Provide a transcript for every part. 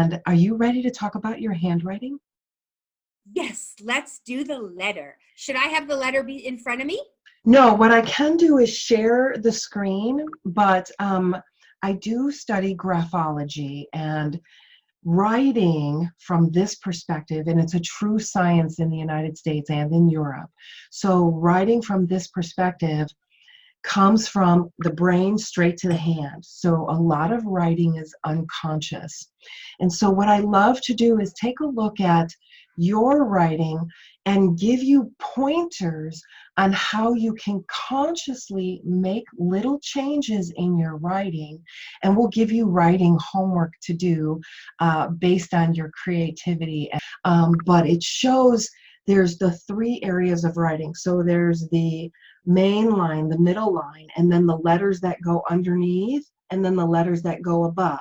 And are you ready to talk about your handwriting? Yes, let's do the letter. Should I have the letter be in front of me? No, what I can do is share the screen, but I do study graphology and writing from this perspective, and it's a true science in the United States and in Europe. So writing from this perspective comes from the brain straight to the hand. So a lot of writing is unconscious. And so what I love to do is take a look at your writing and give you pointers on how you can consciously make little changes in your writing. And we'll give you writing homework to do based on your creativity. But it shows there's the three areas of writing. So there's the main line, the middle line, and then the letters that go underneath, and then the letters that go above.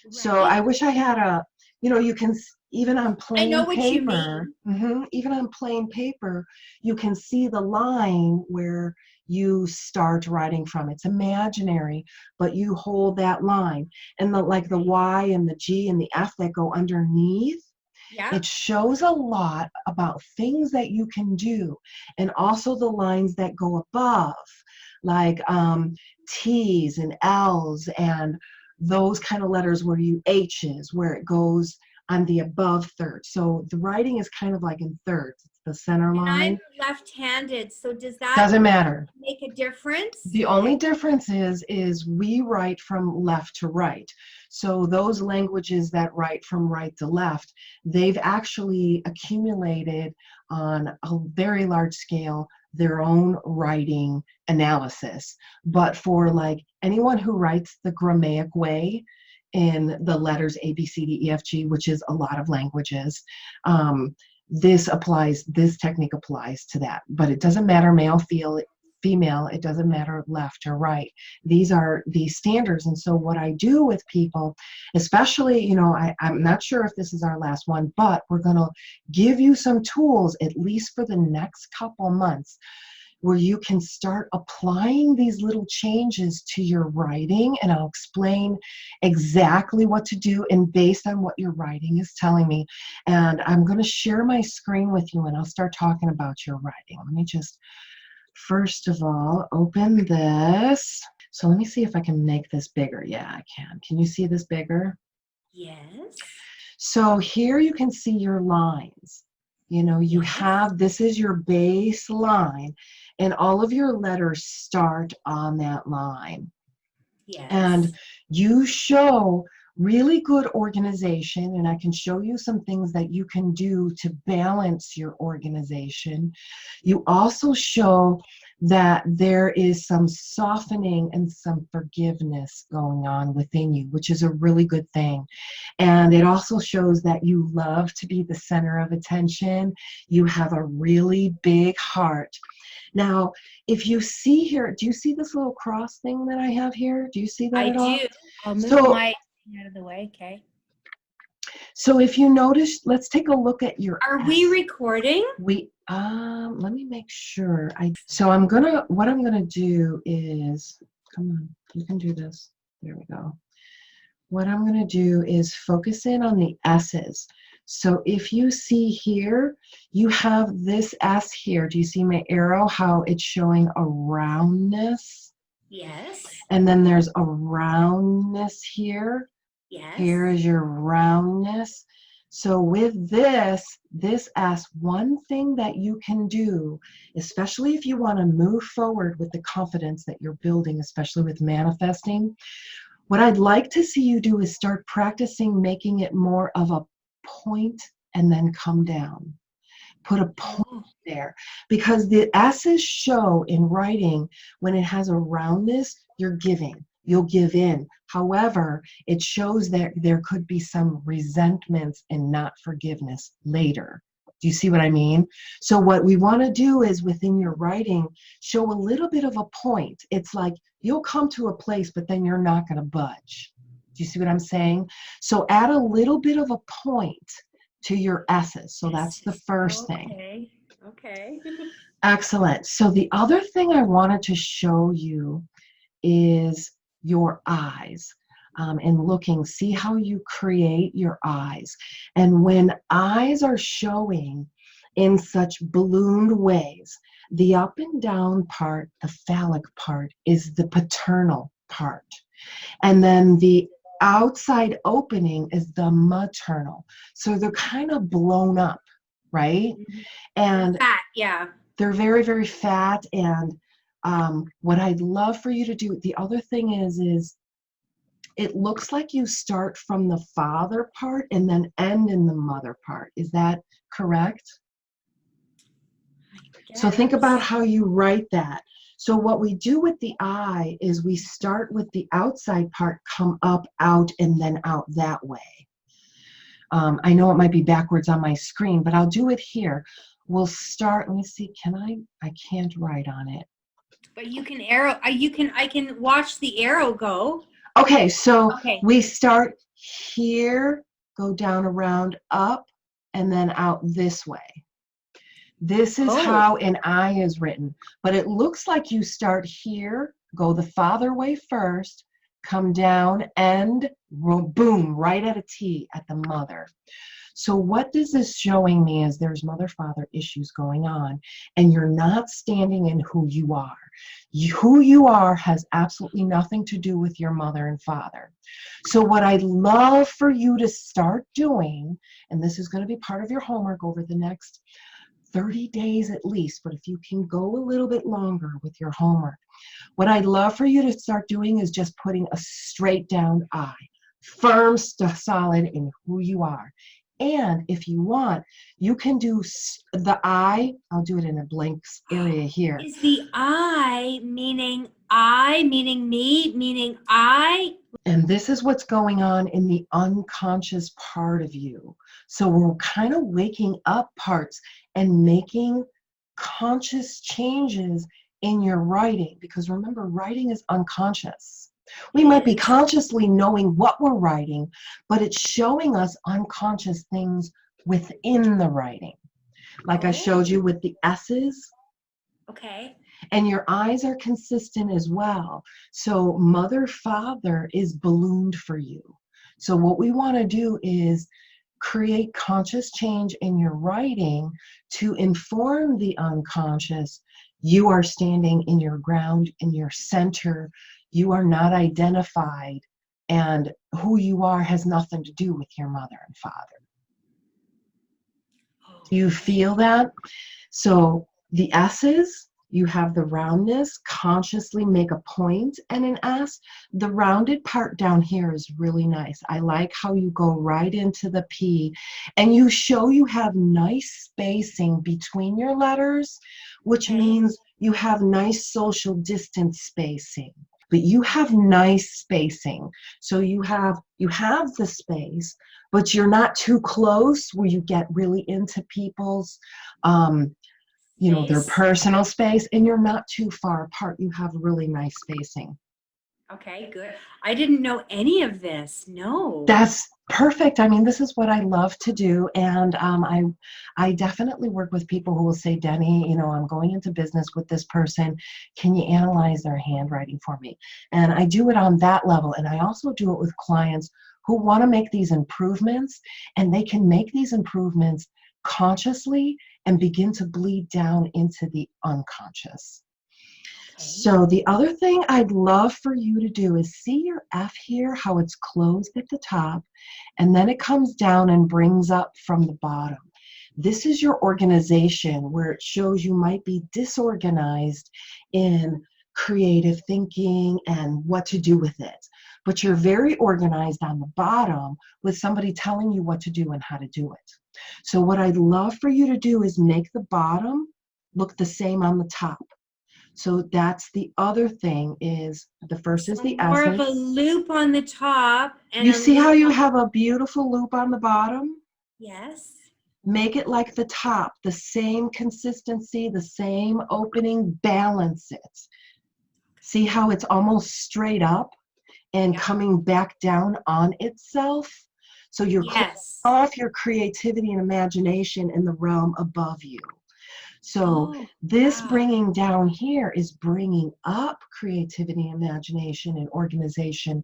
So Right. I wish I had a, you can, even on I know plain what you paper, mean. even on plain paper, you can see the line where you start writing from. It's imaginary, but you hold that line. And like the Y and the G and the F that go underneath, Yeah. it shows a lot about things that you can do, and also the lines that go above, like T's and L's and those kind of letters where you H's, where it goes on the above third. So the writing is kind of like in thirds. It's the center And I'm line. left-handed, so does that Doesn't matter. make a difference? The only difference is we write from left to right. So those languages that write from right to left, they've actually accumulated on a very large scale their own writing analysis. But for like anyone who writes the Grammatic way in the letters A, B, C, D, E, F, G, which is a lot of languages, this technique applies to that. But it doesn't matter male, female, it doesn't matter left or right. These are the standards. And so what I do with people, especially, I'm not sure if this is our last one, but we're going to give you some tools, at least for the next couple months, where you can start applying these little changes to your writing. And I'll explain exactly what to do and based on what your writing is telling me. And I'm going to share my screen with you and I'll start talking about your writing. Let me just first of all, open this. So let me see if I can make this bigger. Yeah, I can. Can you see this bigger? Yes. So here you can see your lines. You have, this is your baseline, and all of your letters start on that line. Yes. And you show really good organization, and I can show you some things that you can do to balance your organization. You also show that there is some softening and some forgiveness going on within you, which is a really good thing. And it also shows that you love to be the center of attention. You have a really big heart. Now, if you see here, do you see this little cross thing that I have here? Do you see that I at all? do. I'll move So, my out of the way. Okay. so if you notice, let's take a look at your Are S. we recording? Let me make sure. What I'm gonna do is, come on, you can do this. There we go. What I'm gonna do is focus in on the S's. So if you see here, you have this S here. Do you see my arrow, how it's showing a roundness? Yes. And then there's a roundness here. Yes. Here is your roundness. So with this S, one thing that you can do, especially if you want to move forward with the confidence that you're building, especially with manifesting, what I'd like to see you do is start practicing making it more of a point and then come down. Put a point there, because the S's show in writing when it has a roundness, you're giving. You'll give in. However, it shows that there could be some resentments and not forgiveness later. Do you see what I mean? So what we want to do is within your writing, show a little bit of a point. It's like you'll come to a place, but then you're not going to budge. Do you see what I'm saying? So add a little bit of a point to your S's. So that's the first thing. Okay. Excellent. So the other thing I wanted to show you is your eyes. and looking, see how you create your eyes. And when eyes are showing in such ballooned ways, the up and down part, the phallic part, is the paternal part. And then the outside opening is the maternal. So they're kind of blown up, right? And Fat, yeah. they're very, very fat. And what I'd love for you to do, the other thing is it looks like you start from the father part and then end in the mother part. Is that correct? So think about how you write that. So what we do with the eye is we start with the outside part, come up, out, and then out that way. I know it might be backwards on my screen, but I'll do it here. We'll start, let me see, I can't write on it. But you can arrow, I can watch the arrow go. Okay, so Okay. we start here, go down, around, up, and then out this way. This is how an eye is written, but it looks like you start here, go the father way first, come down, and boom, right at a T at the mother. So what this is showing me is there's mother-father issues going on, and you're not standing in who you are. Who you are has absolutely nothing to do with your mother and father. So what I'd love for you to start doing, and this is going to be part of your homework over the next 30 days at least, but if you can go a little bit longer with your homework, what I'd love for you to start doing is just putting a straight down eye, firm, solid in who you are. And if you want, you can do the eye, I'll do it in a blank area here. Is the I meaning me, meaning I? And this is what's going on in the unconscious part of you. So we're kind of waking up parts and making conscious changes in your writing, because remember, writing is unconscious. We might be consciously knowing what we're writing, but it's showing us unconscious things within the writing. Like I showed you with the S's. Okay. And your eyes are consistent as well. So mother, father is ballooned for you. So what we want to do is create conscious change in your writing to inform the unconscious. You are standing in your ground, in your center. You are not identified, and who you are has nothing to do with your mother and father. Do you feel that? So the S's, you have the roundness, consciously make a point and an S. The rounded part down here is really nice. I like how you go right into the P, and you show you have nice spacing between your letters, which means you have nice social distance spacing. But you have nice spacing. So you have the space, but you're not too close where you get really into people's their personal space, and you're not too far apart. You have really nice spacing. Okay, good. I didn't know any of this. No. That's perfect. I mean, this is what I love to do, and I definitely work with people who will say, Denny, I'm going into business with this person. Can you analyze their handwriting for me? And I do it on that level, and I also do it with clients who want to make these improvements, and they can make these improvements consciously and begin to bleed down into the unconscious. So the other thing I'd love for you to do is see your F here, how it's closed at the top, and then it comes down and brings up from the bottom. This is your organization, where it shows you might be disorganized in creative thinking and what to do with it. But you're very organized on the bottom with somebody telling you what to do and how to do it. So what I'd love for you to do is make the bottom look the same on the top. So that's the other thing, is the first is the more essence. Of a loop on the top. And you see how you have a beautiful loop on the bottom? Yes. Make it like the top, the same consistency, the same opening, balance it. See how it's almost straight up and coming back down on itself? So you're closing off your creativity and imagination in the realm above you. So Oh, this wow. bringing down here is bringing up creativity, imagination, and organization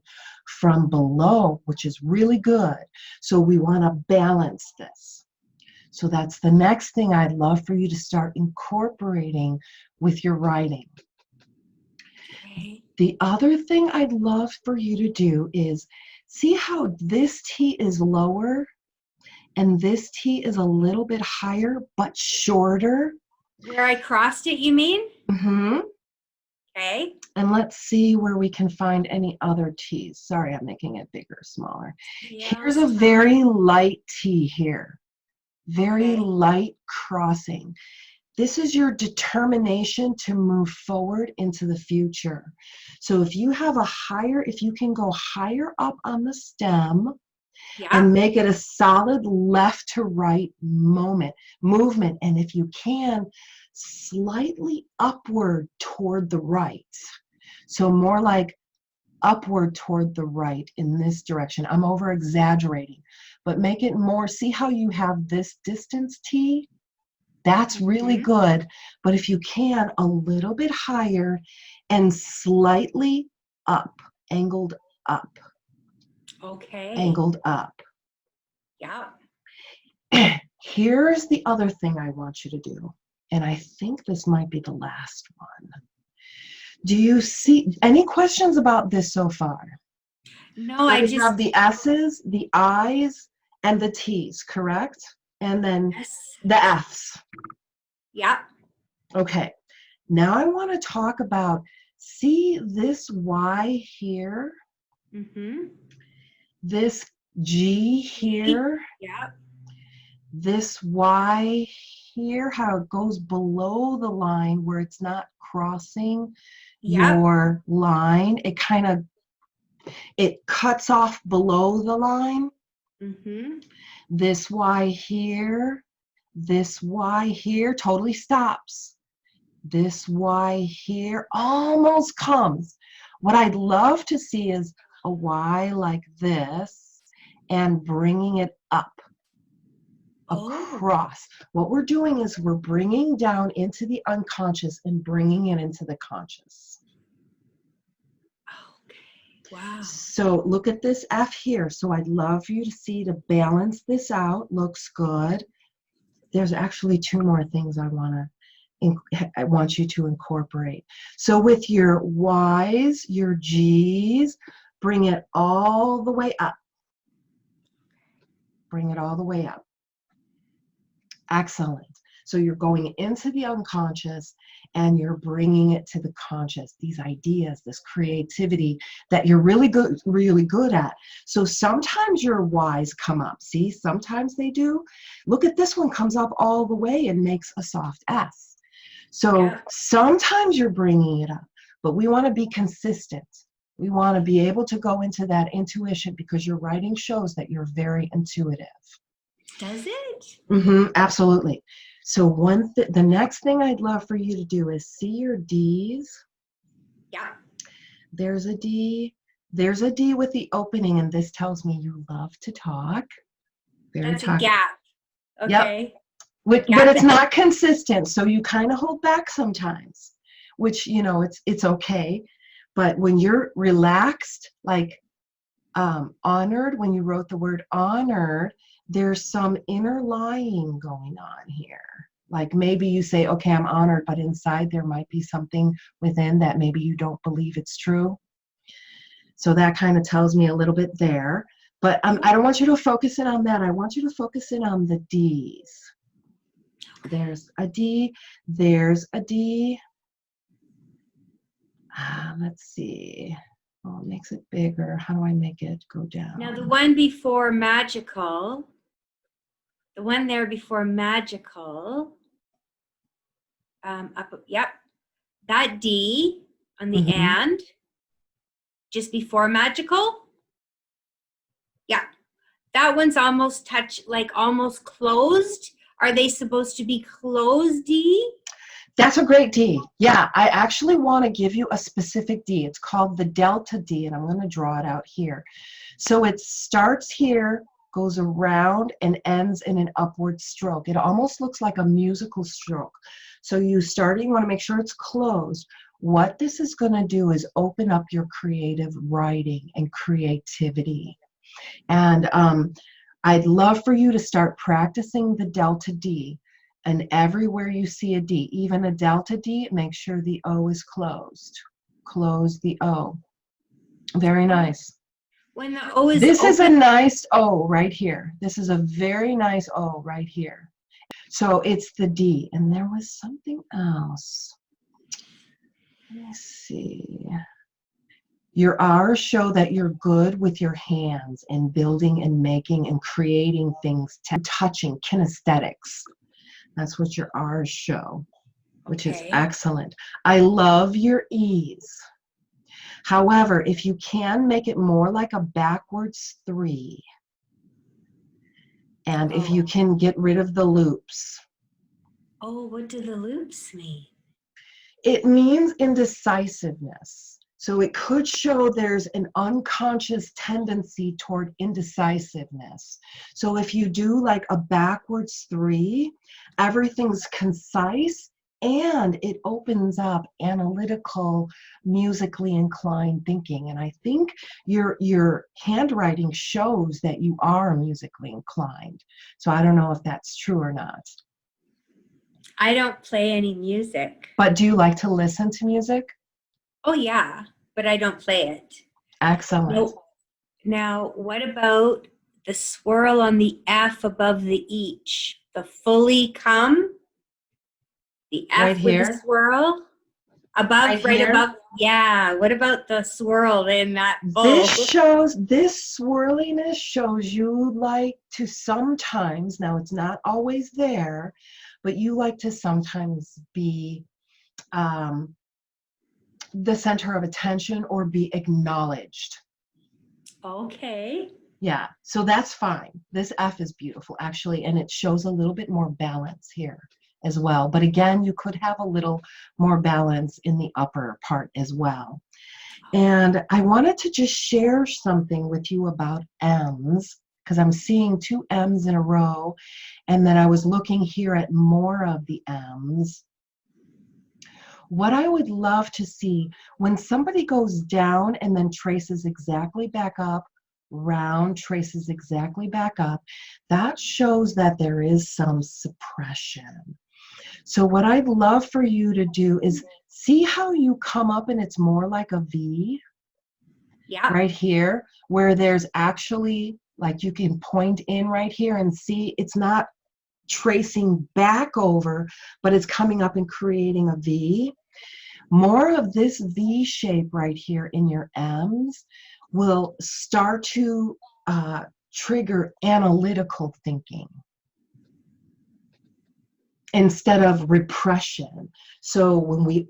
from below, which is really good. So we want to balance this. So that's the next thing I'd love for you to start incorporating with your writing. Okay. The other thing I'd love for you to do is see how this T is lower and this T is a little bit higher but shorter. Where I crossed it, you mean? Mm-hmm. Okay. And let's see where we can find any other T's. Sorry, I'm making it bigger, smaller. Here's Yell's a time. very light T here. Very Okay. light crossing. This is your determination to move forward into the future. So if you have if you can go higher up on the stem and Yeah. make it a solid left to right movement, and if you can, slightly upward toward the right. So more like upward toward the right in this direction. I'm over exaggerating, but make it more. See how you have this distance T? That's really Mm-hmm. good. But if you can, a little bit higher and slightly up, angled up, Okay. angled up. Yeah. Here's the other thing I want you to do, and I think this might be the last one. Do you see any questions about this so far? No, So I we just, have the S's, the I's, and the T's, correct? And then yes. the F's. Yeah. Okay. Now I want to talk about, see this Y here, Mm-hmm. this G here, Yeah. this Y here, how it goes below the line where it's not crossing Yep. your line. It cuts off below the line. Mm-hmm. This Y here, this Y here totally stops. This Y here almost comes. What I'd love to see is a Y like this and bringing it up Oh, across. What we're doing is we're bringing down into the unconscious and bringing it into the conscious. okay. Wow. So look at this F here. So I'd love for you to see to balance this out. Looks good. There's actually two more things I want you to incorporate. So with your Y's, your G's, bring it all the way up. Bring it all the way up. Excellent. So you're going into the unconscious and you're bringing it to the conscious, these ideas, this creativity that you're really good at. So sometimes your Y's come up. See, sometimes they do. Look at this one, comes up all the way and makes a soft S. So Yeah. sometimes you're bringing it up, but we want to be consistent. We want to be able to go into that intuition because your writing shows that you're very intuitive. Does it? Absolutely. So the next thing I'd love for you to do is see your D's. Yeah. There's a D. There's a D with the opening, and this tells me you love to talk. Very That's a talkative. gap. Yep. Okay. But Gap it's in not consistent, so you kind of hold back sometimes, which, it's okay. But when you're relaxed, like honored, when you wrote the word honored, there's some inner lying going on here. Like maybe you say, okay, I'm honored, but inside there might be something within that maybe you don't believe it's true. So that kind of tells me a little bit there. But I don't want you to focus in on that. I want you to focus in on the D's. There's a D. There's a D. Let's see. Oh, it makes it bigger. How do I make it go down? Now the one before magical, the one there before magical, yep, that D on the and, just before magical. Yeah, that one's almost almost closed. Are they supposed to be closed D? That's a great D. Yeah, I actually want to give you a specific D. It's called the delta D, and I'm going to draw it out here. So it starts here, goes around and ends in an upward stroke. It almost looks like a musical stroke. So you want to make sure it's closed. What this is going to do is open up your creative writing and creativity. And I'd love for you to start practicing the delta D. And everywhere you see a D, even a delta D, make sure the O is closed. Close the O. Very nice. When the O is This open, is a nice O right here. This is a very nice O right here. So it's the D. And there was something else. Let me see. Your R's show that you're good with your hands and building and making and creating things, touching, kinesthetics. That's what your R's show, which is excellent. I love your E's. However, if you can make it more like a backwards 3, and if you can get rid of the loops. Oh, what do the loops mean? It means indecisiveness. So it could show there's an unconscious tendency toward indecisiveness. So if you do like a backwards 3, everything's concise and it opens up analytical, musically inclined thinking. And I think your handwriting shows that you are musically inclined. So I don't know if that's true or not. I don't play any music. But do you like to listen to music? Oh, yeah, but I don't play it. Excellent. Now, what about the swirl on the F above the each? The fully come? The F Right with here? the swirl? Above, right above. Yeah, what about the swirl in that? This swirliness shows you like to sometimes, now it's not always there, but you like to sometimes be the center of attention or be acknowledged. Okay. Yeah, so that's fine. This F is beautiful, actually, and it shows a little bit more balance here as well. But again, you could have a little more balance in the upper part as well. And I wanted to just share something with you about M's, because I'm seeing 2 M's in a row, and then I was looking here at more of the M's. What I would love to see, when somebody goes down and then traces exactly back up, round, traces exactly back up, that shows that there is some suppression. So what I'd love for you to do is see how you come up and it's more like a V. Yeah. Right here, where there's actually, like you can point in right here and see it's not tracing back over, but it's coming up and creating a V. More of this V shape right here in your M's will start to trigger analytical thinking instead of repression. So when we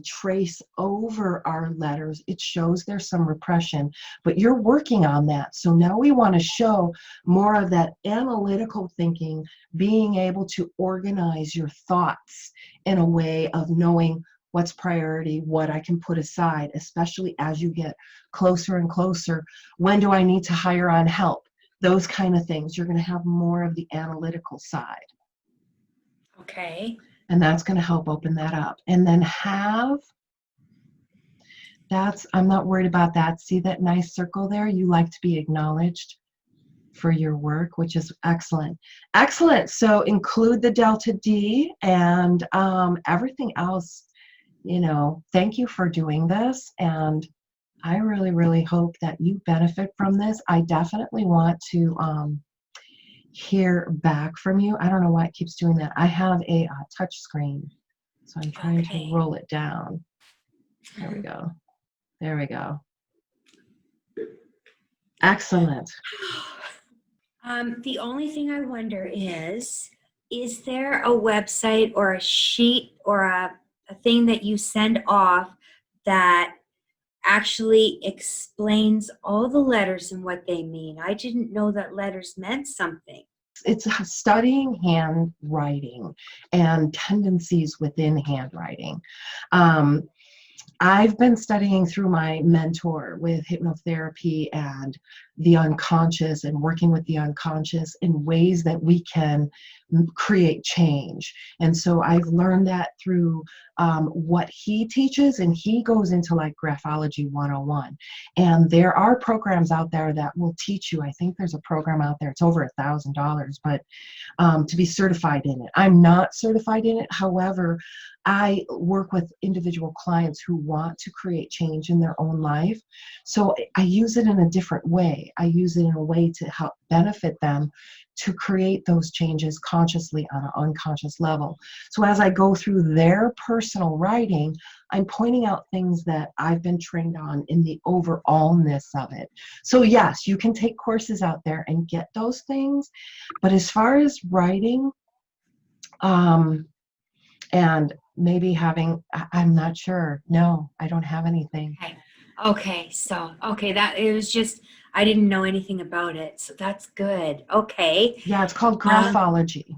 trace over our letters, it shows there's some repression, but you're working on that. So now we want to show more of that analytical thinking, being able to organize your thoughts in a way of knowing what's priority, what I can put aside, especially as you get closer and closer. When do I need to hire on help? Those kind of things. You're going to have more of the analytical side. Okay. And that's going to help open that up. And then I'm not worried about that. See that nice circle there? You like to be acknowledged for your work, which is excellent. Excellent. So include the delta D and everything else, thank you for doing this. And I really, really hope that you benefit from this. I definitely want to hear back from you. I don't know why it keeps doing that. I have a touch screen, so I'm trying to roll it down. There we go. There we go. Excellent. The only thing I wonder is there a website or a sheet or a thing that you send off that actually explains all the letters and what they mean? I didn't know that letters meant something. It's studying handwriting and tendencies within handwriting. I've been studying through my mentor with hypnotherapy and the unconscious and working with the unconscious in ways that we can create change. And so I've learned that through what he teaches, and he goes into like Graphology 101. And there are programs out there that will teach you. I think there's a program out there, it's over $1,000, but to be certified in it. I'm not certified in it. However, I work with individual clients who want to create change in their own life. So I use it in a different way. I use it in a way to help benefit them to create those changes consciously on an unconscious level. So as I go through their personal writing, I'm pointing out things that I've been trained on in the overallness of it. So yes, you can take courses out there and get those things. But as far as writing, and maybe having, I'm not sure. No, I don't have anything. Okay. Okay. So, okay. That it was just, I didn't know anything about it. So that's good. Okay. Yeah, it's called Um, graphology.